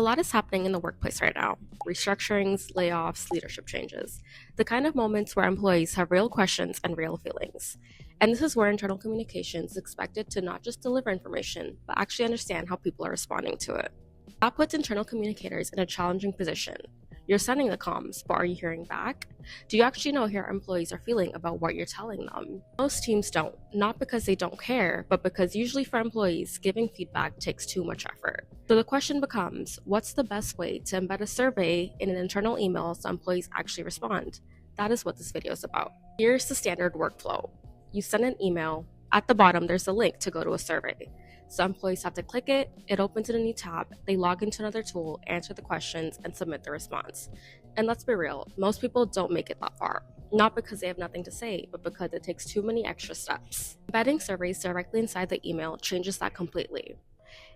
A lot is happening in the workplace right now: restructurings, layoffs, leadership changes. The kind of moments where employees have real questions and real feelings. And this is where internal communication is expected to not just deliver information, but actually understand how people are responding to it. That puts internal communicators in a challenging position. You're sending the comms, but are you hearing back? Do you actually know how your employees are feeling about what you're telling them? Most teams don't, not because they don't care, but because usually for employees, giving feedback takes too much effort. So the question becomes, what's the best way to embed a survey in an internal email so employees actually respond? That is what this video is about. Here's the standard workflow. You send an email. At the bottom, there's a link to go to a survey. So employees have to click it, it opens in a new tab, they log into another tool, answer the questions, and submit the response. And let's be real, most people don't make it that far. Not because they have nothing to say, but because it takes too many extra steps. Embedding surveys directly inside the email changes that completely.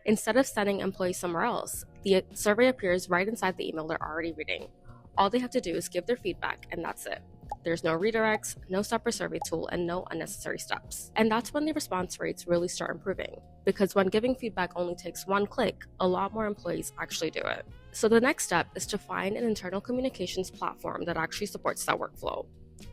Instead of sending employees somewhere else, the survey appears right inside the email they're already reading. All they have to do is give their feedback, and that's it. There's no redirects, no separate survey tool, and no unnecessary steps. And that's when the response rates really start improving. Because when giving feedback only takes one click, a lot more employees actually do it. So the next step is to find an internal communications platform that actually supports that workflow.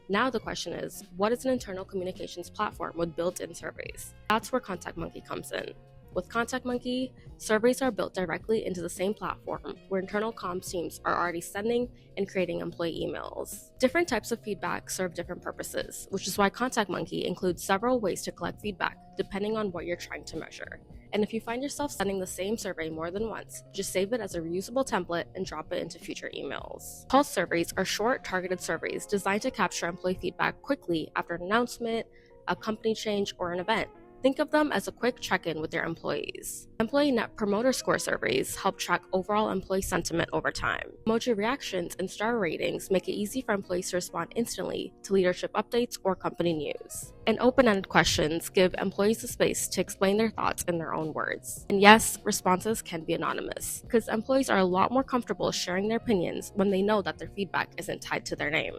Now the question is, what is an internal communications platform with built-in surveys? That's where ContactMonkey comes in. With ContactMonkey, surveys are built directly into the same platform where internal comms teams are already sending and creating employee emails. Different types of feedback serve different purposes, which is why ContactMonkey includes several ways to collect feedback depending on what you're trying to measure. And if you find yourself sending the same survey more than once, just save it as a reusable template and drop it into future emails. Pulse surveys are short, targeted surveys designed to capture employee feedback quickly after an announcement, a company change, or an event. Think of them as a quick check-in with your employees. Employee Net Promoter Score surveys help track overall employee sentiment over time. Emoji reactions and star ratings make it easy for employees to respond instantly to leadership updates or company news. And open-ended questions give employees the space to explain their thoughts in their own words. And yes, responses can be anonymous, because employees are a lot more comfortable sharing their opinions when they know that their feedback isn't tied to their name,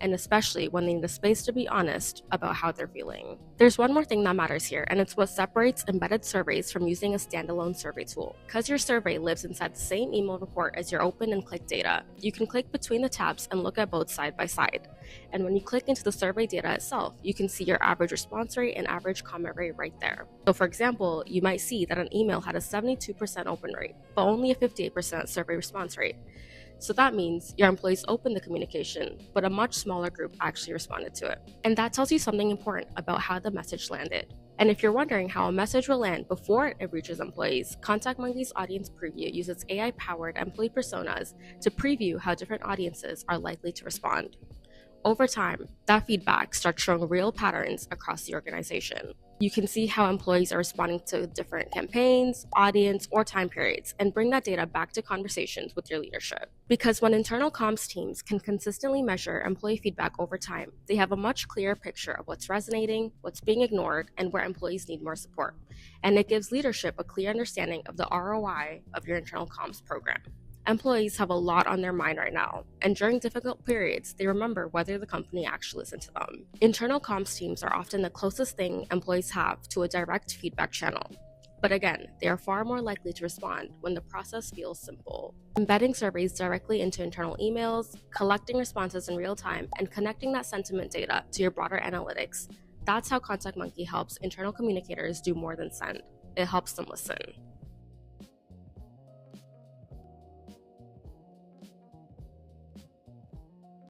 and especially when they need the space to be honest about how they're feeling. There's one more thing that matters here, and it's what separates embedded surveys from using a standalone survey tool. Because your survey lives inside the same email report as your open and click data, you can click between the tabs and look at both side by side. And when you click into the survey data itself, you can see your average response rate and average comment rate right there. So for example, you might see that an email had a 72% open rate, but only a 58% survey response rate. So that means your employees opened the communication, but a much smaller group actually responded to it. And that tells you something important about how the message landed. And if you're wondering how a message will land before it reaches employees, ContactMonkey's Audience Preview uses AI-powered employee personas to preview how different audiences are likely to respond. Over time, that feedback starts showing real patterns across the organization. You can see how employees are responding to different campaigns, audience, or time periods, and bring that data back to conversations with your leadership. Because when internal comms teams can consistently measure employee feedback over time, they have a much clearer picture of what's resonating, what's being ignored, and where employees need more support. And it gives leadership a clear understanding of the ROI of your internal comms program. Employees have a lot on their mind right now, and during difficult periods, they remember whether the company actually listened to them. Internal comms teams are often the closest thing employees have to a direct feedback channel. But again, they are far more likely to respond when the process feels simple. Embedding surveys directly into internal emails, collecting responses in real time, and connecting that sentiment data to your broader analytics, that's how ContactMonkey helps internal communicators do more than send. It helps them listen.